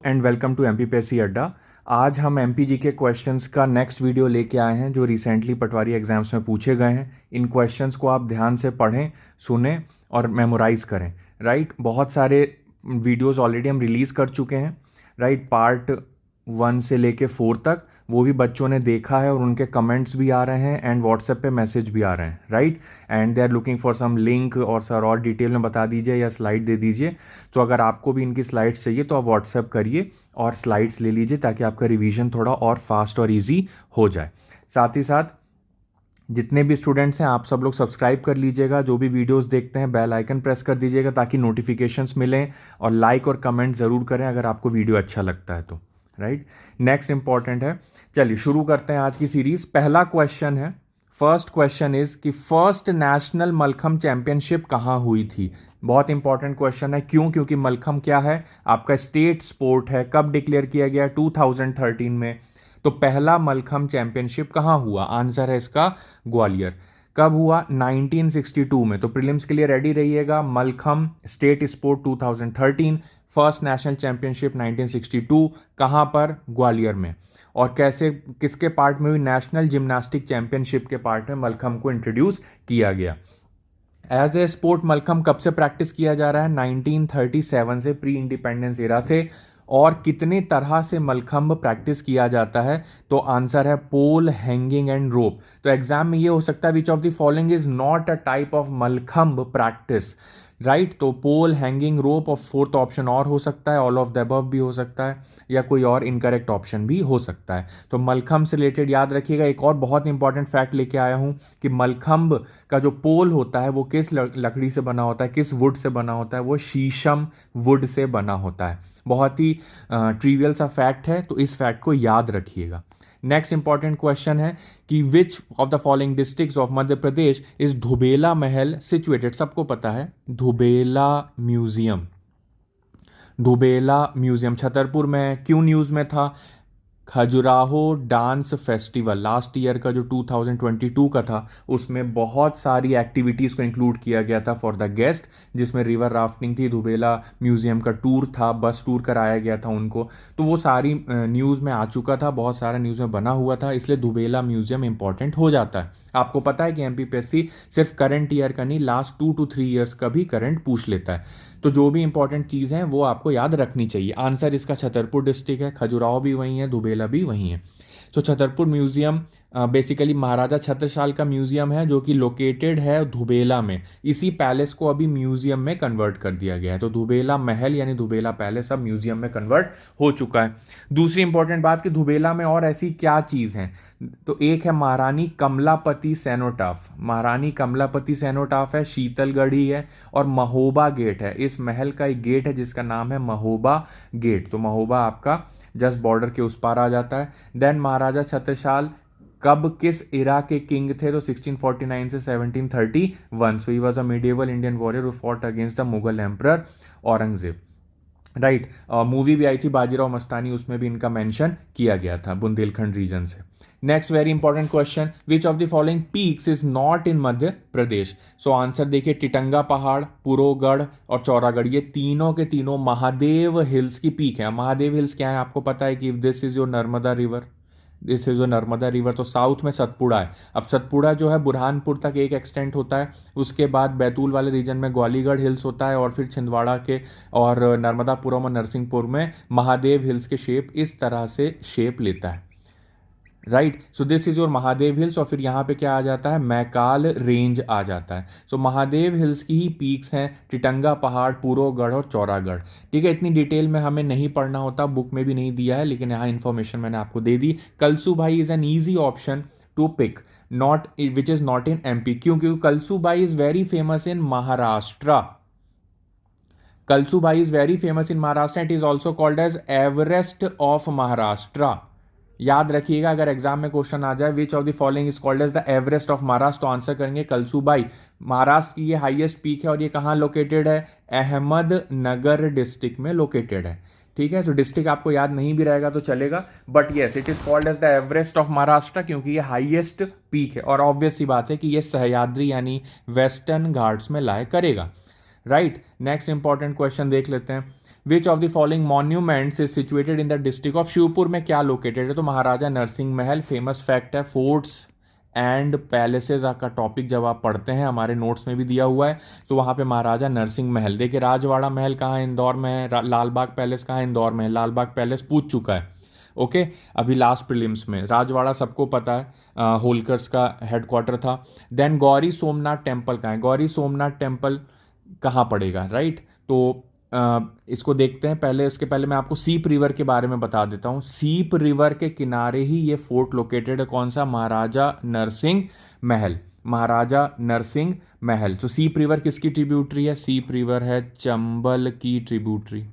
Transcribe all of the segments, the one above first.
And welcome to MPPSC अड्डा। आज हम एमपीजी के क्वेश्चंस का नेक्स्ट वीडियो लेके आए हैं जो रिसेंटली पटवारी एग्जाम्स में पूछे गए हैं। इन क्वेश्चंस को आप ध्यान से पढ़ें, सुनें और मेमोराइज करें। राइट, बहुत सारे वीडियोस ऑलरेडी हम रिलीज़ कर चुके हैं। राइट, पार्ट 1 से लेके 4 तक वो भी बच्चों ने देखा है और उनके कमेंट्स भी आ रहे हैं एंड व्हाट्सएप पे मैसेज भी आ रहे हैं। Right, and they are looking for some link और सर और डिटेल में बता दीजिए या स्लाइड दे दीजिए। तो अगर आपको भी इनकी स्लाइड्स चाहिए तो आप व्हाट्सएप करिए और स्लाइड्स ले लीजिए ताकि आपका रिवीजन थोड़ा और फास्ट और इजी हो जाए। साथ ही साथ जितने भी स्टूडेंट्स हैं आप सब लोग सब्सक्राइब कर लीजिएगा, जो भी वीडियोस देखते हैं बेल आइकन प्रेस कर दीजिएगा ताकि नोटिफिकेशंस मिलें, और लाइक और कमेंट ज़रूर करें अगर आपको वीडियो अच्छा लगता है तो। राइट, नेक्स्ट इंपॉर्टेंट है। चलिए शुरू करते हैं आज की सीरीज। पहला क्वेश्चन है, फर्स्ट क्वेश्चन इज कि फर्स्ट नेशनल मलखम चैंपियनशिप कहाँ हुई थी। बहुत इंपॉर्टेंट क्वेश्चन है। क्यों? क्योंकि मलखम क्या है, आपका स्टेट स्पोर्ट है। कब डिक्लेयर किया गया? 2013 में। तो पहला मलखम चैंपियनशिप कहाँ हुआ? आंसर है इसका ग्वालियर। कब हुआ? 1962 में। तो प्रीलिम्स के लिए रेडी रहिएगा। Mallakhamb state sport 2013, first national championship 1962, कहाँ पर? ग्वालियर में। और कैसे, किसके पार्ट में हुई? नेशनल जिम्नास्टिक चैंपियनशिप के पार्ट में मलखम को इंट्रोड्यूस किया गया। एज ए स्पोर्ट मलखम कब से प्रैक्टिस किया जा रहा है? 1937 से, प्री इंडिपेंडेंस एरा से। और कितने तरह से मलखम्ब प्रैक्टिस किया जाता है? तो आंसर है पोल, हैंगिंग एंड रोप। तो एग्जाम में ये हो सकता है, विच of the following is not a type of mallakhamb practice. Right, तो पोल, हैंगिंग, रोप और फोर्थ ऑप्शन और हो सकता है, ऑल ऑफ द अबव भी हो सकता है, या कोई और इनकरेक्ट ऑप्शन भी हो सकता है। तो मलखम्ब से रिलेटेड याद रखिएगा। एक और बहुत इंपॉर्टेंट फैक्ट लेके आया हूं कि मलखम्ब का जो पोल होता है वो किस लकड़ी से बना होता है, किस वुड से बना होता है? वो शीशम वुड से बना होता है। बहुत ही ट्रिवियल सा फैक्ट है, तो इस फैक्ट को याद रखिएगा। नेक्स्ट इंपॉर्टेंट क्वेश्चन है कि which of the following districts of Madhya Pradesh is Dhubela Mahal situated. सबको पता है धुबेला म्यूजियम। धुबेला म्यूजियम छतरपुर में। क्यों न्यूज़ में था? Khajuraho dance festival last year का जो 2022 का था, उसमें बहुत सारी एक्टिविटीज़ को इंक्लूड किया गया था फॉर द गेस्ट, जिसमें रिवर राफ्टिंग थी, धुबेला म्यूजियम का टूर था, बस टूर कराया गया था उनको। तो वो सारी न्यूज़ में आ चुका था, बहुत सारा न्यूज़ में बना हुआ था, इसलिए धुबेला म्यूजियम इंपॉर्टेंट हो जाता है। आपको पता है कि एमपीपीएससी सिर्फ करंट ईयर का नहीं, लास्ट 2 to 3 ईयर्स का भी करंट पूछ लेता है। तो जो भी इंपॉर्टेंट चीज़ है वो आपको याद रखनी चाहिए। आंसर इसका छतरपुर डिस्ट्रिक्ट है, खजुराहो भी वहीं है, धुबेला भी वहीं है। तो छतरपुर म्यूजियम बेसिकली महाराजा छत्रसाल का म्यूजियम है जो कि लोकेटेड है धुबेला में। इसी पैलेस को अभी म्यूजियम में कन्वर्ट कर दिया गया है। तो धुबेला महल यानी धुबेला पैलेस अब म्यूजियम में कन्वर्ट हो चुका है। दूसरी इंपॉर्टेंट बात कि धुबेला में और ऐसी क्या चीज़ है? तो एक है महारानी कमलापति सेनोटाफ। महारानी कमलापति सेनोटाफ है, शीतलगढ़ी है और महोबा गेट है। इस महल का एक गेट है जिसका नाम है महोबा गेट। तो महोबा आपका जस्ट बॉर्डर के उस पार आ जाता है। देन महाराजा छत्रसाल कब किस इरा के किंग थे? तो 1649 से 1731। So he was a medieval Indian warrior who fought against the Mughal emperor Aurangzeb. Right, movie भी आई थी बाजीराव मस्तानी, उसमें भी इनका मेंशन किया गया था बुंदेलखंड रीजन से। Next very important question, which of the following peaks is not in Madhya Pradesh? So answer देखिए, टिटंगा पहाड़, पुरोगढ़ और चौरागढ़, ये तीनों के तीनों महादेव हिल्स की पीक है। महादेव हिल्स क्या है आपको पता है कि this is your Narmada river, this is your Narmada river. तो साउथ में सतपुड़ा है। अब सतपुड़ा जो है बुरहानपुर तक एक एक्सटेंट होता है, उसके बाद बैतूल वाले रीजन में ग्वालीगढ़ हिल्स होता है, और फिर छिंदवाड़ा के और नर्मदापुरम और नरसिंहपुर में महादेव हिल्स के शेप इस तरह से शेप लेता है। Right, so this is your Mahadev hills, और फिर यहाँ पे क्या आ जाता है? मैकाल रेंज आ जाता है। सो महादेव हिल्स की ही पीक्स हैं टिटंगा पहाड़, पुरोगढ़ और चौरागढ़। ठीक है, इतनी डिटेल में हमें नहीं पढ़ना होता, बुक में भी नहीं दिया है, लेकिन यहाँ इन्फॉर्मेशन मैंने आपको दे दी। Kalsubai is an easy option to pick, not which is not in MP. क्यों? क्योंकि Kalsubai is very famous in Maharashtra. Kalsubai is very famous in Maharashtra. It is also called as Everest of Maharashtra. याद रखिएगा, अगर एग्जाम में क्वेश्चन आ जाए which of the following is called as the Everest of Maharashtra, तो answer करेंगे कलसूबाई। महाराष्ट्र की ये हाईएस्ट पीक है और ये कहाँ लोकेटेड है? अहमदनगर डिस्ट्रिक्ट में लोकेटेड है। ठीक है, तो डिस्ट्रिक्ट आपको याद नहीं भी रहेगा तो चलेगा, but yes it is called as the Everest of Maharashtra क्योंकि ये हाईएस्ट पीक है। और ऑब्वियस सी बात है कि ये सह्याद्री यानी वेस्टर्न घाट्स में लाए करेगा। राइट, नेक्स्ट इंपॉर्टेंट क्वेश्चन देख लेते हैं। विच of the following monuments is situated in the district of Shivpur में क्या लोकेटेड है? तो महाराजा नरसिंह महल फेमस फैक्ट है। फोर्ट्स एंड पैलेसेस का टॉपिक जब आप पढ़ते हैं, हमारे नोट्स में भी दिया हुआ है, तो वहाँ पे महाराजा नरसिंह महल। देखिए राजवाड़ा महल कहाँ है? इंदौर में है। लाल बाग पैलेस कहाँ है? इंदौर में है। लाल बाग पैलेस पूछ चुका है, ओके अभी लास्ट प्रीलिम्स में। राजवाड़ा सबको पता है, होलकर्स का हेडक्वार्टर था। देन गौरी सोमनाथ टेम्पल कहाँ है? गौरी सोमनाथ टेम्पल कहाँ पड़ेगा, राइट? तो इसको देखते हैं। पहले उसके पहले मैं आपको सीप रिवर के बारे में बता देता हूँ। सीप रिवर के किनारे ही ये फोर्ट लोकेटेड है। कौन सा? महाराजा नरसिंह महल। महाराजा नरसिंह महल। तो सीप रिवर किसकी ट्रिब्यूटरी है? सीप रिवर है चंबल की ट्रिब्यूटरी।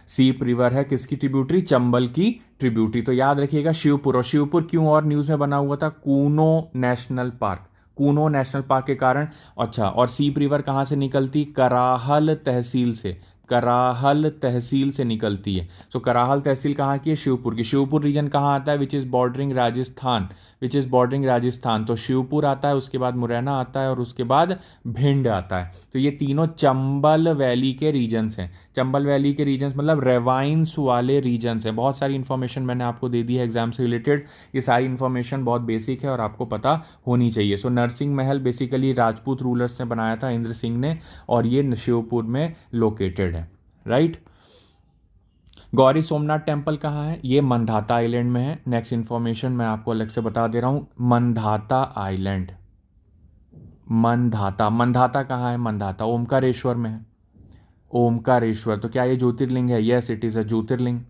सीप रिवर है किसकी ट्रिब्यूटरी? चंबल की ट्रिब्यूटरी। तो याद रखिएगा शिवपुर। और शिवपुर क्यों और न्यूज़ में बना हुआ था? Kuno national park. Kuno national park के कारण। अच्छा, और सीप रिवर कहाँ से निकलती? कराहल तहसील से। कराहल तहसील से निकलती है। सो कराहल तहसील कहाँ की है? शिवपुर की। शिवपुर रीजन कहाँ आता है? Which is bordering Rajasthan. Which is bordering Rajasthan. तो शिवपुर आता है, उसके बाद मुरैना आता है और उसके बाद भिंड आता है। तो ये तीनों चंबल वैली के रीजन्स हैं। चंबल वैली के रीजन्स मतलब रेवाइंस वाले रीजन्स हैं। बहुत सारी इन्फॉर्मेशन मैंने आपको दे दी है एग्जाम से रिलेटेड। ये सारी इन्फॉर्मेशन बहुत बेसिक है और आपको पता होनी चाहिए। सो नरसिंह महल बेसिकली राजपूत रूलर्स ने बनाया था, इंद्र सिंह ने, और ये शिवपुर में लोकेटेड है, राइट? गौरी सोमनाथ टेम्पल कहाँ है? ये मंधाता आइलैंड में है। नेक्स्ट इन्फॉर्मेशन मैं आपको अलग से बता दे रहा हूँ। मंधाता आइलैंड। मंधाता। मंधाता कहाँ है? मंधाता ओमकारेश्वर में है। ओमकारेश्वर। तो क्या ये ज्योतिर्लिंग है? यस इट इज़ अ ज्योतिर्लिंग।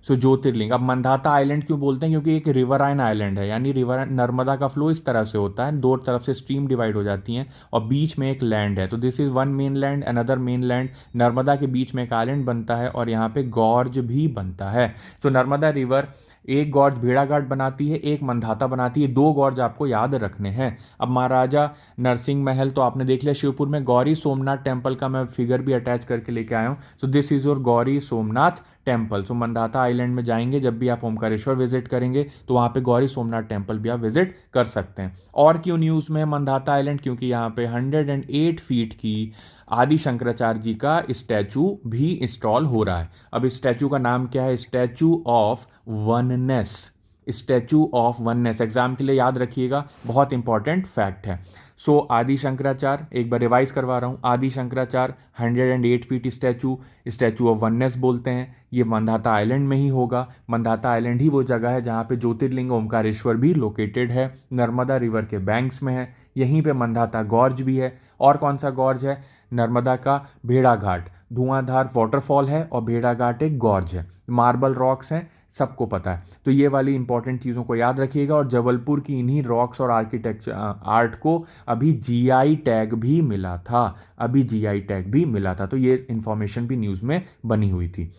सो ज्योतिर्लिंग। अब मंधाता आइलैंड क्यों बोलते हैं? क्योंकि एक रिवराइन आइलैंड है, यानी रिवर नर्मदा का फ्लो इस तरह से होता है, दो तरफ से स्ट्रीम डिवाइड हो जाती हैं और बीच में एक लैंड है। तो this is one main land, another main land. Narmada के बीच में एक आइलैंड बनता है और यहाँ पे गॉर्ज भी बनता है। सो नर्मदा रिवर एक गॉर्ज भेड़ाघाट बनाती है, एक मंधाता बनाती है। दो गॉर्ज आपको याद रखने हैं। अब महाराजा नरसिंह महल तो आपने देख लिया शिवपुर में। गौरी सोमनाथ टेम्पल का मैं फिगर भी अटैच करके लेके आया हूँ। So this is your Gauri Somnath temple. So Mandhata island में जाएंगे जब भी आप ओमकारेश्वर विजिट करेंगे तो वहाँ पे गौरी सोमनाथ टेम्पल भी आप विजिट कर सकते हैं। और क्यों न्यूज़ में है मंधाता आइलैंड? क्योंकि यहाँ पे 108 फीट की आदि शंकराचार्य जी का स्टैचू भी इंस्टॉल हो रहा है। अब इस स्टैचू का नाम क्या है? Statue of oneness. Statue of oneness exam के लिए याद रखिएगा, बहुत इंपॉर्टेंट फैक्ट है। सो आदि शंकराचार्य, एक बार रिवाइज करवा रहा हूँ, आदि Shankaracharya 108 feet statue, statue of oneness बोलते हैं। ये मंधाता आइलैंड में ही होगा। मंधाता आइलैंड ही वो जगह है जहाँ पे ज्योतिर्लिंग ओमकारेश्वर भी लोकेटेड है, नर्मदा रिवर के बैंक्स में है। यहीं पे मंधाता गॉर्ज भी है। और कौन सा गॉर्ज है? नर्मदा का भेड़ाघाट, धुआंधार वाटरफॉल है और भेड़ाघाट एक गॉर्ज है। मार्बल रॉक्स हैं, सबको पता है। तो ये वाली इंपॉर्टेंट चीज़ों को याद रखिएगा। और जबलपुर की इन्हीं रॉक्स और आर्किटेक्चर आर्ट को अभी जीआई टैग भी मिला था। अभी जीआई टैग भी मिला था। तो ये इंफॉर्मेशन भी न्यूज़ में बनी हुई थी।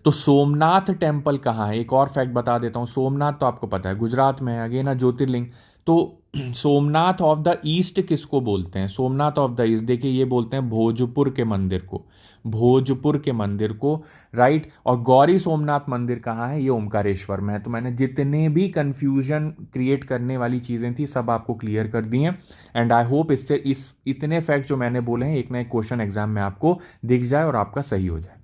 तो सोमनाथ टेम्पल कहाँ है? एक और फैक्ट बता देता हूँ। सोमनाथ तो आपको पता है गुजरात में है, अगेन ज्योतिर्लिंग। तो सोमनाथ ऑफ द ईस्ट किसको बोलते हैं? सोमनाथ ऑफ द ईस्ट, देखिए ये बोलते हैं भोजपुर के मंदिर को। भोजपुर के मंदिर को, राइट। और गौरी सोमनाथ मंदिर कहाँ है? ये ओमकारेश्वर में है। तो मैंने जितने भी कंफ्यूजन क्रिएट करने वाली चीज़ें थी सब आपको क्लियर कर दी हैं। एंड आई होप इससे इतने फैक्ट जो मैंने बोले हैं एक ना एक क्वेश्चन एग्जाम में आपको दिख जाए और आपका सही हो जाए।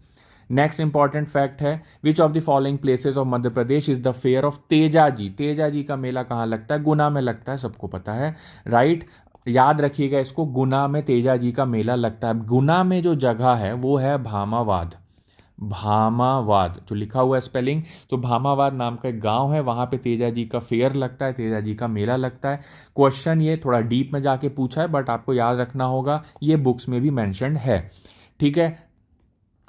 नेक्स्ट इंपॉर्टेंट फैक्ट है, विच of the following places of Madhya Pradesh is the fair of Tejaji? Tejaji का मेला कहाँ लगता है? गुना में लगता है, सबको पता है, राइट। याद रखिएगा इसको, गुना में तेजाजी का मेला लगता है। गुना में जो जगह है वो है भामावाद। भामावाद जो लिखा हुआ है स्पेलिंग, तो भामावाद नाम का एक गांव है, वहां पे तेजाजी का फेयर लगता है, तेजाजी का मेला लगता है। क्वेश्चन ये थोड़ा डीप में जाके पूछा है बट आपको याद रखना होगा, ये बुक्स में भी मेंशन्ड है, ठीक है।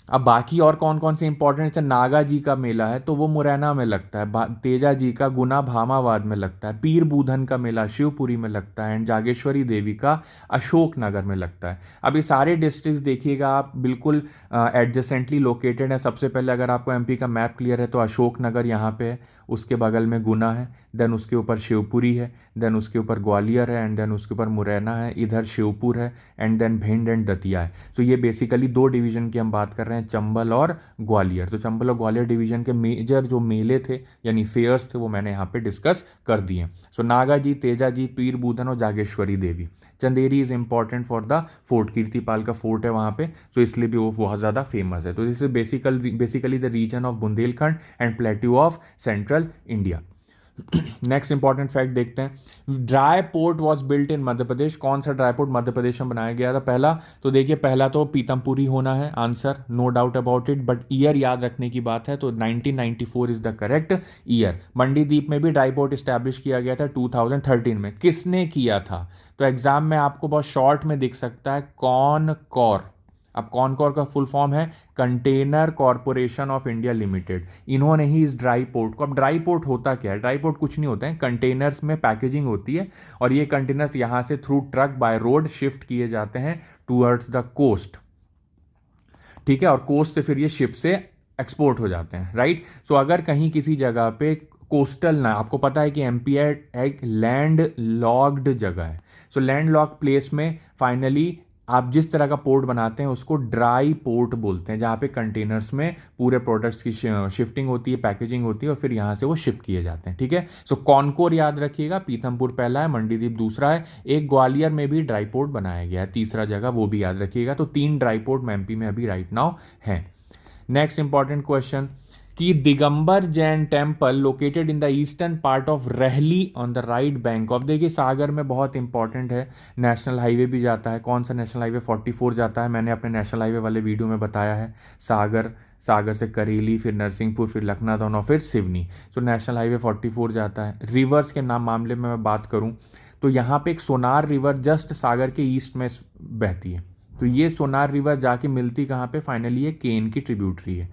अब बाकी और कौन कौन से इंपॉर्टेंट, जैसे नागा जी का मेला है तो वो मुरैना में लगता है, तेजा जी का गुना भामावाद में लगता है, पीर बूधन का मेला शिवपुरी में लगता है, एंड जागेश्वरी देवी का अशोकनगर में लगता है। अब ये सारे डिस्ट्रिक्ट्स देखिएगा आप, बिल्कुल एडजेसेंटली लोकेटेड है। सबसे पहले अगर आपको एमपी का मैप क्लियर है तो अशोकनगर यहाँ पे है, उसके बगल में गुना है, देन उसके ऊपर शिवपुरी है, देन उसके ऊपर ग्वालियर है, एंड देन उसके ऊपर मुरैना है, इधर शिवपुर है, and then Bhind and Datia है। तो ये बेसिकली दो डिवीजन की हम बात कर रहे हैं रहे हैं चंबल और ग्वालियर। तो चंबल और ग्वालियर डिवीजन के मेजर जो मेले थे यानी फेयर्स थे वो मैंने यहाँ पे डिस्कस कर दिए। सो नागाजी, तेजाजी, पीर बूधन और Jageshwari Devi. Chanderi is important for the fort, Kirtipal का फोर्ट है वहाँ पे, तो इसलिए भी वो बहुत ज़्यादा फेमस है। तो this is basically the region of Bundelkhand and plateau of central India. Next important fact देखते हैं, dry port was built in Madhya Pradesh. कौन सा ड्राई पोर्ट मध्य प्रदेश में बनाया गया था? पहला तो देखिए, पहला तो पीतमपुरी होना है answer, no doubt about it, but year याद रखने की बात है तो 1994 is the correct year. Mandideep में भी ड्राई पोर्ट स्टैब्लिश किया गया था 2013 में। किसने किया था? तो एग्जाम में आपको बहुत शॉर्ट में दिख सकता है कॉनकॉर। अब कॉनकॉर का फुल फॉर्म है container corporation of India limited. इन्होंने ही इस ड्राई पोर्ट को, अब ड्राई पोर्ट होता क्या है? ड्राई पोर्ट कुछ नहीं होता है, कंटेनर्स में पैकेजिंग होती है और ये कंटेनर्स यहाँ से through truck by road shift किए जाते हैं टूवर्ड्स द कोस्ट, ठीक है, और कोस्ट से फिर ये शिप से एक्सपोर्ट हो जाते हैं, राइट। सो अगर कहीं किसी जगह पे कोस्टल ना, आपको पता है कि एमपी एक लैंड लॉक्ड जगह है, सो लैंड लॉक्ड प्लेस में फाइनली आप जिस तरह का पोर्ट बनाते हैं उसको ड्राई पोर्ट बोलते हैं, जहाँ पे कंटेनर्स में पूरे प्रोडक्ट्स की शिफ्टिंग होती है, पैकेजिंग होती है और फिर यहाँ से वो शिप किए जाते हैं, ठीक है। सो कॉनकोर याद रखिएगा, पीथमपुर पहला है, मंडीदीप दूसरा है, एक ग्वालियर में भी ड्राई पोर्ट बनाया गया है तीसरा जगह, वो भी याद रखिएगा। तो 3 ड्राई पोर्ट एमपी में अभी राइट नाउ हैं। नेक्स्ट इंपॉर्टेंट क्वेश्चन कि Digambar Jain temple located in the eastern part of Rahli on the right bank of, देखिए सागर में बहुत इंपॉर्टेंट है, नेशनल हाईवे भी जाता है। कौन सा नेशनल हाईवे? 44 जाता है, मैंने अपने नेशनल हाईवे वाले वीडियो में बताया है। सागर से करेली, फिर नरसिंहपुर, फिर लखनादौन और फिर सिवनी। तो नेशनल हाईवे 44 जाता है। रिवर्स के नाम मामले में मैं बात करूँ तो यहाँ पे एक सोनार रिवर जस्ट सागर के ईस्ट में बहती है। तो ये सोनार रिवर जाके मिलती कहाँ पे? फाइनली ये केन की ट्रिब्यूटरी है,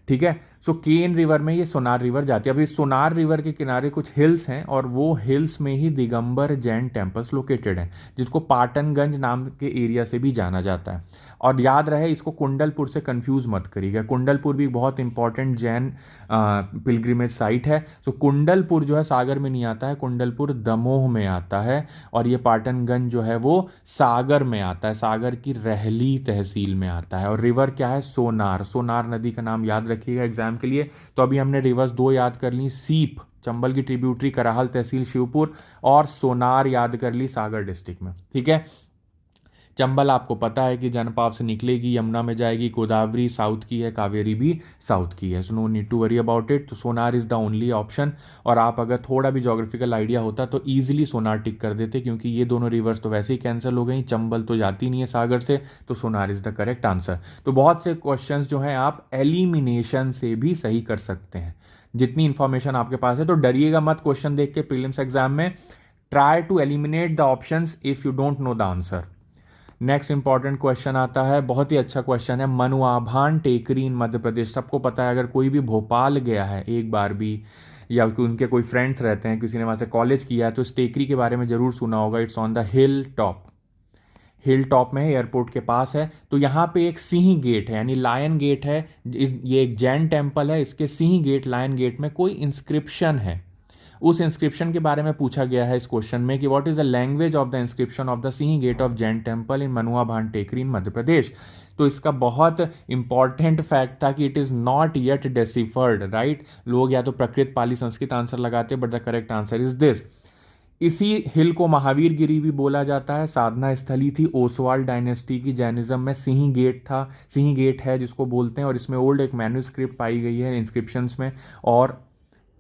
ठीक है। सो केन रिवर में ये सोनार रिवर जाती है। अब इस सोनार रिवर के किनारे कुछ हिल्स हैं और वो हिल्स में ही दिगंबर जैन टेम्पल्स लोकेटेड हैं, जिसको पाटनगंज नाम के एरिया से भी जाना जाता है। और याद रहे, इसको कुंडलपुर से कंफ्यूज मत करिएगा, कुंडलपुर भी बहुत इंपॉर्टेंट जैन पिलग्रिमेज साइट है। सो कुंडलपुर जो है सागर में नहीं आता है, कुंडलपुर दमोह में आता है, और ये पाटनगंज जो है वो सागर में आता है, सागर की रहली तहसील में आता है। और रिवर क्या है? सोनार। सोनार नदी का नाम याद रखिएगा एग्जाम के लिए। तो अभी हमने रिवर्स 2 याद कर ली, सीप चंबल की ट्रिब्यूटरी कराहल तहसील शिवपुर, और सोनार याद कर ली सागर डिस्ट्रिक्ट में, ठीक है। चंबल आपको पता है कि जनपाव से निकलेगी, यमुना में जाएगी, गोदावरी साउथ की है, कावेरी भी साउथ की है, so no need to worry about it. तो sonar is the only option. और आप अगर थोड़ा भी ज्योग्राफिकल आइडिया होता तो ईजिली सोनार टिक कर देते, क्योंकि ये दोनों रिवर्स तो वैसे ही कैंसिल हो गई, चंबल तो जाती नहीं है सागर से, तो sonar is the correct answer. तो बहुत से क्वेश्चंस जो हैं आप एलिमिनेशन से भी सही कर सकते हैं, जितनी इंफॉर्मेशन आपके पास है। तो डरिएगा मत क्वेश्चन देख के प्रीलिम्स एग्जाम में, try to eliminate the options if you don't know the answer. Next important question आता है, बहुत ही अच्छा क्वेश्चन है, मनुआभान टेकरी इन मध्य प्रदेश। सबको पता है, अगर कोई भी भोपाल गया है एक बार भी, या उनके कोई फ्रेंड्स रहते हैं, किसी ने वहाँ से कॉलेज किया है, तो इस टेकरी के बारे में ज़रूर सुना होगा। It's on the hill top, hill top में है, एयरपोर्ट के पास है। तो यहाँ पे एक सिंह गेट है, यानी लायन गेट है। ये एक जैन टेम्पल है, इसके सिंह गेट, लायन गेट में कोई इंस्क्रिप्शन है। उस इंस्क्रिप्शन के बारे में पूछा गया है इस क्वेश्चन में कि what is the language of the inscription of the Singh gate of Jain temple in Manuabhan Tekri in Madhya Pradesh. तो इसका बहुत इंपॉर्टेंट फैक्ट था कि it is not yet deciphered, right. लोग या तो प्रकृत पाली संस्कृत आंसर लगाते, but the correct answer is this. इसी हिल को महावीर गिरी भी बोला जाता है, साधना स्थली थी ओसवाल डायनेस्टी की, जैनिज्म में सिंह गेट था, सिंह गेट है जिसको बोलते हैं, और इसमें ओल्ड एक मैन्यूस्क्रिप्ट पाई गई है इंस्क्रिप्शंस में, और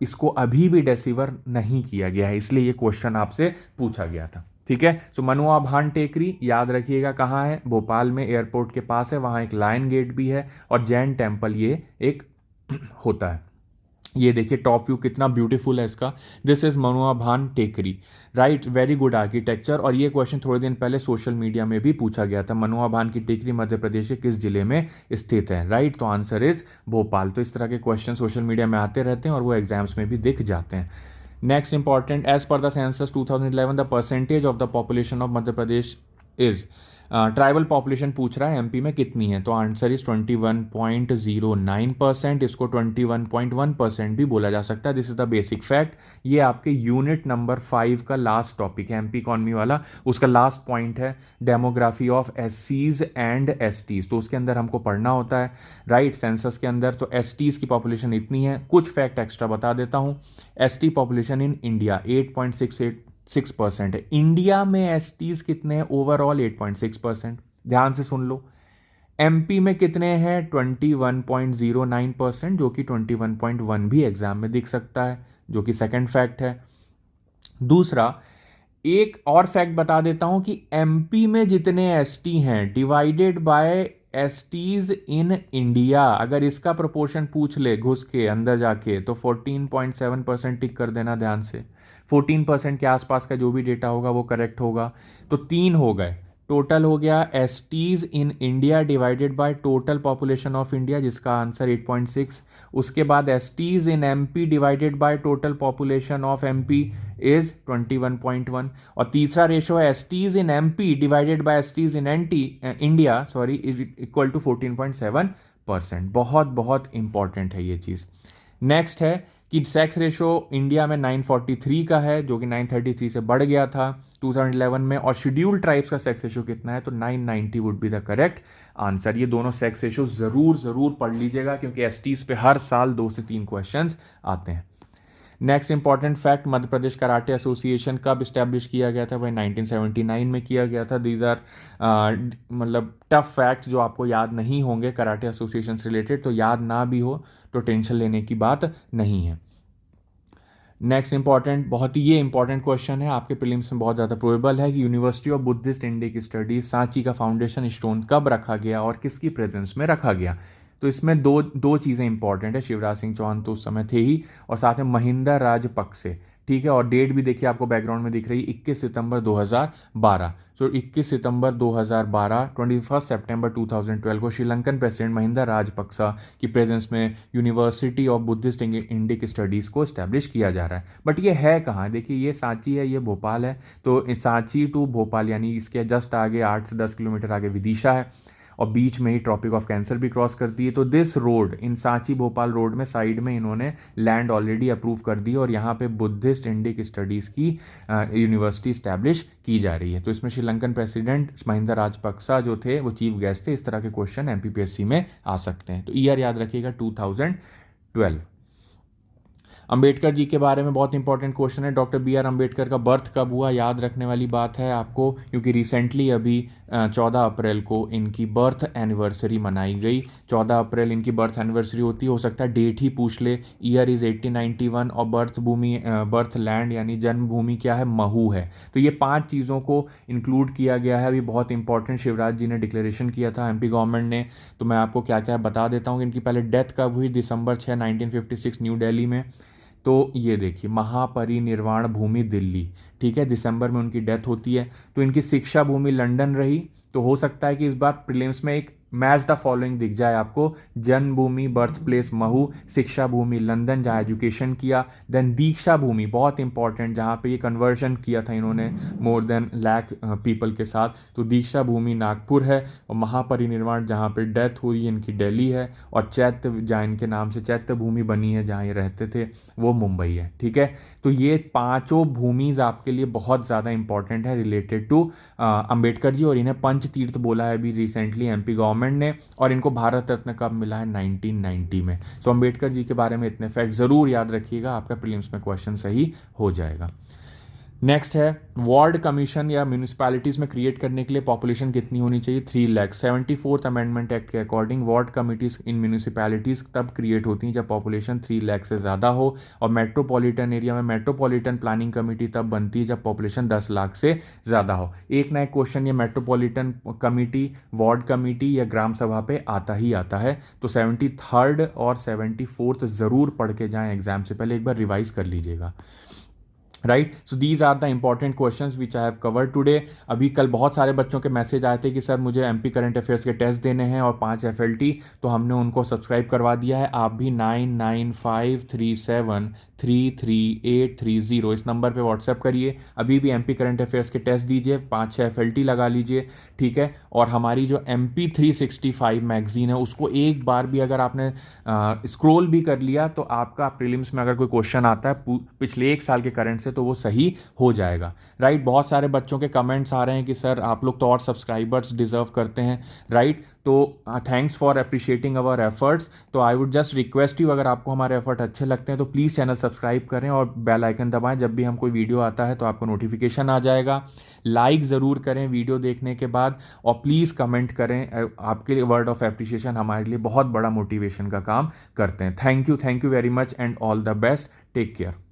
इसको अभी भी डेसिवर नहीं किया गया है, इसलिए ये क्वेश्चन आपसे पूछा गया था, ठीक है। सो मनुआभान टेकरी याद रखिएगा कहाँ है? भोपाल में, एयरपोर्ट के पास है, वहाँ एक लायन गेट भी है, और जैन टेम्पल ये एक होता है। ये देखिए टॉप व्यू कितना ब्यूटीफुल है इसका। This is Manuabhan Tekri, right, very good architecture. और ये क्वेश्चन थोड़े दिन पहले सोशल मीडिया में भी पूछा गया था, मनुआभान की टेकरी मध्य प्रदेश के किस जिले में स्थित है, राइट। तो आंसर इज भोपाल। तो इस तरह के क्वेश्चन सोशल मीडिया में आते रहते हैं और वो एग्जाम्स में भी दिख जाते हैं। Next important, as per the census 2011 the percentage of the population of Madhya Pradesh is, tribal population पूछ रहा है एमपी में कितनी है, तो आंसर इज 21.09%, इसको 21.1% भी बोला जा सकता है। This is the basic fact. ये आपके यूनिट नंबर 5 का लास्ट टॉपिक है एमपी इकॉनमी वाला, उसका लास्ट पॉइंट है डेमोग्राफी ऑफ एससीज एंड एसटीज। तो उसके अंदर हमको पढ़ना होता है राइट, सेंसस के अंदर। तो एसटीज की पॉपुलेशन इतनी है। कुछ फैक्ट एक्स्ट्रा बता देता हूँ। एसटी पॉपुलेशन इन इंडिया 8.6% है। इंडिया में एसटीज कितने हैं ओवरऑल? 8.6%। ध्यान से सुन लो। एमपी में कितने हैं? 21.09%, जो कि 21.1 भी एग्जाम में दिख सकता है, जो कि सेकंड फैक्ट है। दूसरा, एक और फैक्ट बता देता हूं कि एमपी में जितने एसटी हैं divided by STs in India, अगर इसका प्रोपोर्शन पूछ ले घुस के अंदर जाके, तो 14.7% टिक कर देना ध्यान से। 14% के आसपास का जो भी डेटा होगा वो करेक्ट होगा। तो 3 हो गए। टोटल हो गया STs in India divided by total population of India, जिसका आंसर 8.6। उसके बाद STs in MP divided by total population of MP is 21.1। और तीसरा रेशो है STs in MP divided by STs in India sorry is equal to 14.7%। बहुत बहुत important है ये चीज़। नेक्स्ट है कि सेक्स रेशो इंडिया में 943 का है, जो कि 933 से बढ़ गया था 2011 में। और शेड्यूल ट्राइब्स का सेक्स रेशो कितना है? तो 990 would be the correct answer. ये दोनों सेक्स रेशो ज़रूर पढ़ लीजिएगा, क्योंकि एसटीज पे हर साल 2 से 3 क्वेश्चंस आते हैं। Next important fact, Madhya Pradesh karate association कब इस्टेब्लिश किया गया था? भाई 1979 में किया गया था। दीज आर मतलब टफ फैक्ट्स जो आपको याद नहीं होंगे कराटे एसोसिएशन से रिलेटेड, तो याद ना भी हो तो टेंशन लेने की बात नहीं है। नेक्स्ट इंपॉर्टेंट, बहुत ही ये इंपॉर्टेंट क्वेश्चन है, आपके प्रीलिम्स में बहुत ज़्यादा प्रोबेबल है कि university of Buddhist Indic studies Sanchi का फाउंडेशन स्टोन कब रखा गया और किसकी प्रेजेंस में रखा गया? तो इसमें दो चीज़ें इंपॉर्टेंट है। शिवराज सिंह चौहान तो उस समय थे ही, और साथ में महिंदा राजपक्षे, ठीक है। और डेट भी देखिए आपको बैकग्राउंड में दिख रही, 21 सितंबर 2012। तो 21 सितंबर 2012, 21 सितंबर 2012 को श्रीलंकन प्रेसिडेंट महिंदा राजपक्सा की प्रेजेंस में university of Buddhist Indic studies को इस्टेब्लिश किया जा रहा है। बट ये है कहाँ? देखिए ये सांची है, ये भोपाल है। तो सांची टू भोपाल यानी इसके जस्ट आगे 8 से 10 किलोमीटर आगे विदिशा है, और बीच में ही ट्रॉपिक ऑफ कैंसर भी क्रॉस करती है। तो this road, in Sanchi Bhopal road में साइड में इन्होंने लैंड ऑलरेडी अप्रूव कर दी, और यहाँ पे बुद्धिस्ट इंडिक स्टडीज़ की यूनिवर्सिटी स्टैब्लिश की जा रही है। तो इसमें श्रीलंकन प्रेसिडेंट महिंदा राजपक्सा जो थे वो चीफ गेस्ट थे। इस तरह के क्वेश्चन एमपीपीएससी में आ सकते हैं। तो ईयर याद रखिएगा 2012। अंबेडकर जी के बारे में बहुत इंपॉर्टेंट क्वेश्चन है। डॉक्टर बी आर अम्बेडकर का बर्थ कब हुआ? याद रखने वाली बात है आपको, क्योंकि रिसेंटली अभी 14 अप्रैल को इनकी बर्थ एनिवर्सरी मनाई गई। 14 अप्रैल इनकी बर्थ एनिवर्सरी होती है। हो सकता है डेट ही पूछ ले। ईयर इज़ 1891, और बर्थ लैंड यानी जन्मभूमि क्या है? महू है। तो ये 5 चीज़ों को इंक्लूड किया गया है। अभी बहुत इंपॉर्टेंट शिवराज जी ने डिक्लेरेशन किया था एमपी गवर्नमेंट ने। तो मैं आपको क्या क्या बता देता हूँ। इनकी पहले डेथ कब हुई? दिसंबर 6, 1956 न्यू दिल्ली में। तो ये देखिए महापरिनिर्वाण भूमि दिल्ली, ठीक है, दिसंबर में उनकी डेथ होती है। तो इनकी शिक्षा भूमि लंदन रही। तो हो सकता है कि इस बार प्रीलिम्स में एक मैच द फॉलोइंग दिख जाए आपको। जन्मभूमि बर्थ प्लेस महू, शिक्षा भूमि लंदन जहाँ एजुकेशन किया। देन दीक्षा भूमि बहुत इंपॉर्टेंट, जहाँ पे ये कन्वर्शन किया था इन्होंने मोर देन लाख पीपल के साथ। तो दीक्षा भूमि नागपुर है। और महापरिनिर्वाण जहाँ पे डेथ हुई इनकी दिल्ली है। और चैत्य जहाँ इनके नाम से चैत्य भूमि बनी है जहाँ ये रहते थे वो मुंबई है, ठीक है। तो ये 5 भूमिज आपके लिए बहुत ज़्यादा इंपॉर्टेंट है रिलेटेड टू अंबेडकर जी। और इन्हें पंच तीर्थ बोला है अभी रिसेंटली एमपी गवर्नमेंट ने। और इनको भारत रत्न कब मिला है? 1990 में। तो अंबेडकर जी के बारे में इतने फैक्ट ज़रूर याद रखिएगा, आपका प्रीलिम्स में क्वेश्चन सही हो जाएगा। नेक्स्ट है वार्ड कमीशन या म्यूनिसपैलिटीज़ में क्रिएट करने के लिए पॉपुलेशन कितनी होनी चाहिए? 3 लाख। 74th अमेंडमेंट एक्ट के अकॉर्डिंग वार्ड कमिटीज़ इन म्यूनिसपैलिटीज़ तब क्रिएट होती हैं जब पॉपुलेशन 3 लाख से ज़्यादा हो। और मेट्रोपॉलिटन एरिया में मेट्रोपॉलिटन प्लानिंग कमेटी तब बनती है जब पॉपुलेशन 10 लाख से ज़्यादा हो। एक ना एक क्वेश्चन ये मेट्रोपॉलिटन कमेटी, वार्ड कमेटी या ग्राम सभा पे आता ही आता है। तो 73rd और 74th ज़रूर पढ़ के जाएँ एग्जाम से पहले, एक बार रिवाइज कर लीजिएगा। Right. So these are the important questions which I have covered today. अभी कल बहुत सारे बच्चों के मैसेज आए थे कि सर मुझे एमपी करंट अफेयर्स के टेस्ट देने हैं और 5 एफएलटी, तो हमने उनको सब्सक्राइब करवा दिया है। आप भी 9953733830 इस नंबर पे व्हाट्सएप करिए। अभी भी एमपी करंट अफेयर्स के टेस्ट दीजिए, 5-6 एफएलटी लगा लीजिए, ठीक है। और हमारी जो एमपी 365 मैगजीन है उसको एक बार भी अगर आपने स्क्रॉल भी कर लिया तो आपका प्रीलिम्स में अगर कोई क्वेश्चन आता है पिछले 1 साल के करंट से तो वो सही हो जाएगा। राइट। बहुत सारे बच्चों के कमेंट्स आ रहे हैं कि सर आप लोग तो और सब्सक्राइबर्स डिजर्व करते हैं। राइट। तो thanks for appreciating our efforts. तो I would just request you, अगर आपको हमारे एफर्ट अच्छे लगते हैं तो प्लीज़ चैनल सब्सक्राइब करें और बेल आइकन दबाएं। जब भी हम कोई वीडियो आता है तो आपको नोटिफिकेशन आ जाएगा। लाइक ज़रूर करें वीडियो देखने के बाद, और प्लीज़ कमेंट करें। आपके लिए वर्ड ऑफ एप्रिसिएशन हमारे लिए बहुत बड़ा मोटिवेशन का काम करते हैं। Thank you very much and all the best. Take care.